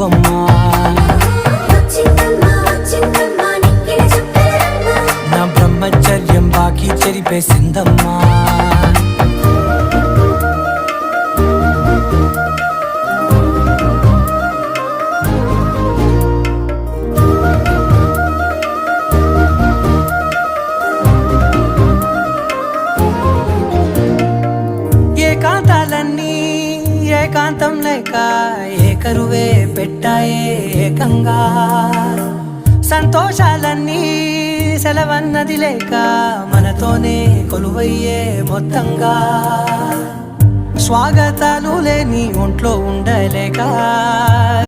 నువ్వమ్మా. నా బ్రహ్మచర్యం బాకీ చెరిపేసిందమ్మా. ఏకాంతాలన్నీ ఏకాంతం లేక ఏకరువే పెట్టాయే ఏకంగా. సంతోషాలన్నీ సెలవన్నది లేక మనతోనే కొలువయ్యే మొత్తంగా. స్వాగతాలు లేని ఒంట్లో ఉండలేక